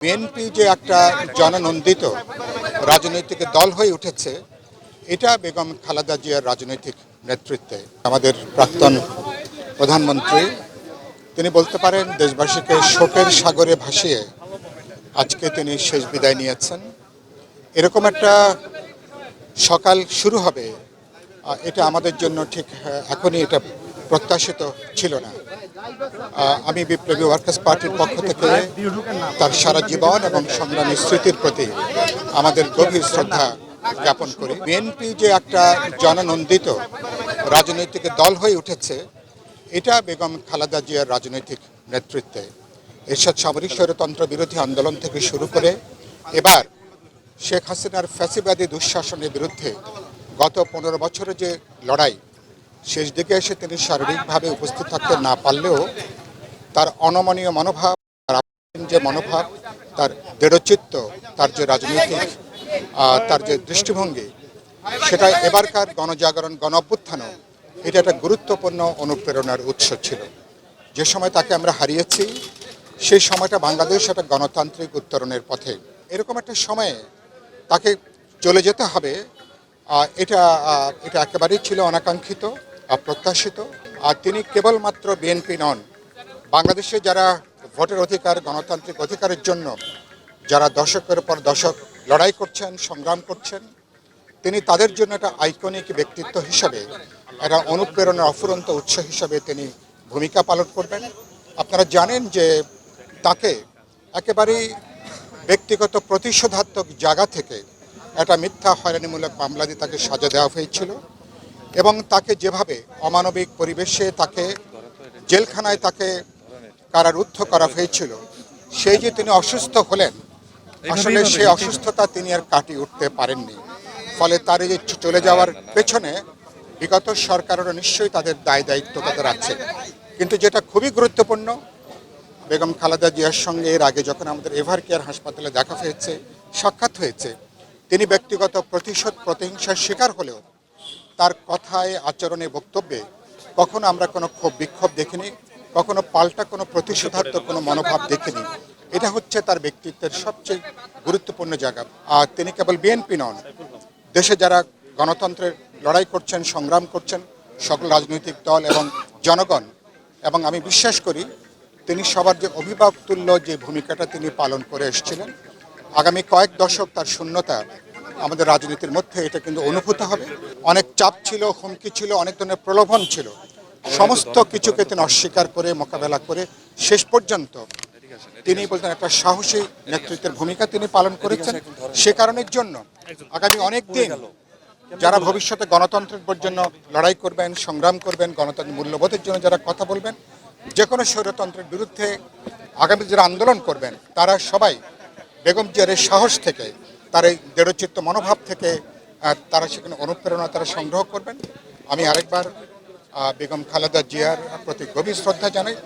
BNP যে একটা জননন্দিত রাজনৈতিক দল হয়ে উঠেছে, এটা বেগম খালেদা জিয়ার রাজনৈতিক নেতৃত্বে। আমাদের প্রাক্তন প্রধানমন্ত্রী তিনি বলতে পারেন দেশবাসীকে শোকের সাগরে ভাসিয়ে আজকে তিনি শেষ বিদায় নিয়েছেন। এরকম একটা সকাল শুরু হবে, এটা আমাদের জন্য ঠিক এখনই এটা প্রত্যাশিত ছিল না। আমি বিপ্লবী ওয়ার্কার্স পার্টির পক্ষ থেকে তার সারা জীবন এবং সংগ্রামী স্মৃতির প্রতি আমাদের গভীর শ্রদ্ধা জ্ঞাপন করি। বিএনপি যে একটা জননন্দিত রাজনৈতিক দল হয়ে উঠেছে, এটা বেগম খালেদা জিয়ার রাজনৈতিক নেতৃত্বে। এরশাদ সামরিক স্বৈরতন্ত্র বিরোধী আন্দোলন থেকে শুরু করে এবার শেখ হাসিনার ফ্যাসিবাদী দুঃশাসনের বিরুদ্ধে গত 15 বছরের যে লড়াই, শেষ দিকে এসে তিনি শারীরিকভাবে উপস্থিত থাকতে না পারলেও তার অনমনীয় মনোভাব, যে মনোভাব, তার দৃঢ়চিত্ত, তার যে রাজনৈতিক তার যে দৃষ্টিভঙ্গি, সেটা এবারকার গণজাগরণ গণ অভ্যুত্থানও এটা একটা গুরুত্বপূর্ণ অনুপ্রেরণার উৎস ছিল। যে সময় তাকে আমরা হারিয়েছি, সেই সময়টা বাংলাদেশ একটা গণতান্ত্রিক উত্তরণের পথে। এরকম একটা সময়ে তাকে চলে যেতে হবে, এটা এটা একেবারেই ছিল অনাকাঙ্ক্ষিত, অপ্রত্যাশিত। আর তিনি কেবলমাত্র বিএনপি নন, বাংলাদেশে যারা ভোটের অধিকার, গণতান্ত্রিক অধিকারের জন্য যারা দশকের পর দশক লড়াই করছেন, সংগ্রাম করছেন, তিনি তাদের জন্য একটা আইকনিক ব্যক্তিত্ব হিসাবে, একটা অনুপ্রেরণার অফুরন্ত উৎস হিসাবে তিনি ভূমিকা পালন করবেন। আপনারা জানেন যে তাকে একেবারেই ব্যক্তিগত প্রতিশোধাত্মক জায়গা থেকে একটা মিথ্যা হয়রানিমূলক মামলা দিয়ে তাকে সাজা দেওয়া হয়েছিল এবং তাকে যেভাবে অমানবিক পরিবেশে তাকে জেলখানায় তাকে কারারুদ্ধ করা হয়েছিল, সেই যে তিনি অসুস্থ হলেন, আসলে সেই অসুস্থতা তিনি আর কাটিয়ে উঠতে পারেননি। ফলে তার এই যে চলে যাওয়ার পেছনে বিগত সরকারেরও নিশ্চয়ই তাদের দায় দায়িত্ব তাদের আছে। কিন্তু যেটা খুবই গুরুত্বপূর্ণ, বেগম খালেদা জিয়ার সঙ্গে এর আগে যখন আমাদের এভার কেয়ার হাসপাতালে দেখা হয়েছে, সাক্ষাৎ হয়েছে, তিনি ব্যক্তিগত প্রতিহিংসার শিকার হলেও তার কথায়, আচরণে, বক্তব্যে কখনো আমরা কোনো ক্ষোভ বিক্ষোভ দেখিনি, কখনো পাল্টা কোনো প্রতিশোধাত্মক কোনো মনোভাব দেখিনি। এটা হচ্ছে তার ব্যক্তিত্বের সবচেয়ে গুরুত্বপূর্ণ জায়গা। আর তিনি কেবল বিএনপি নন, দেশে যারা গণতন্ত্রের লড়াই করছেন, সংগ্রাম করছেন, সকল রাজনৈতিক দল এবং জনগণ, এবং আমি বিশ্বাস করি তিনি সবার যে অভিভাবকতুল্য যে ভূমিকাটা তিনি পালন করে এসেছিলেন, আগামী কয়েক দশক তার শূন্যতা আমাদের রাজনীতির মধ্যে এটা কিন্তু অনুভূত হবে। অনেক চাপ ছিল, হুমকি ছিল, অনেক ধরনের প্রলোভন ছিল, সমস্ত কিছুকে তিনি অস্বীকার করে মোকাবেলা করে শেষ পর্যন্ত তিনি বলতেন একটা সাহসী নেতৃত্বের ভূমিকা তিনি পালন করেছেন। সে কারণের জন্য আগামী অনেক দিন যারা ভবিষ্যতে গণতন্ত্রের জন্য লড়াই করবেন, সংগ্রাম করবেন, গণতন্ত্রের মূল্যবোধের জন্য যারা কথা বলবেন, যে কোনো স্বৈরতন্ত্রের বিরুদ্ধে আগামী যারা আন্দোলন করবেন, তারা সবাই বেগম জিয়ার সাহস থেকে, তার এই দৃঢ়চিত্ত মনোভাব থেকে তারা সেখানে অনুপ্রেরণা তারা সংগ্রহ করবেন। আমি আরেকবার বেগম খালেদা জিয়ার প্রতি গভীর শ্রদ্ধা জানাই।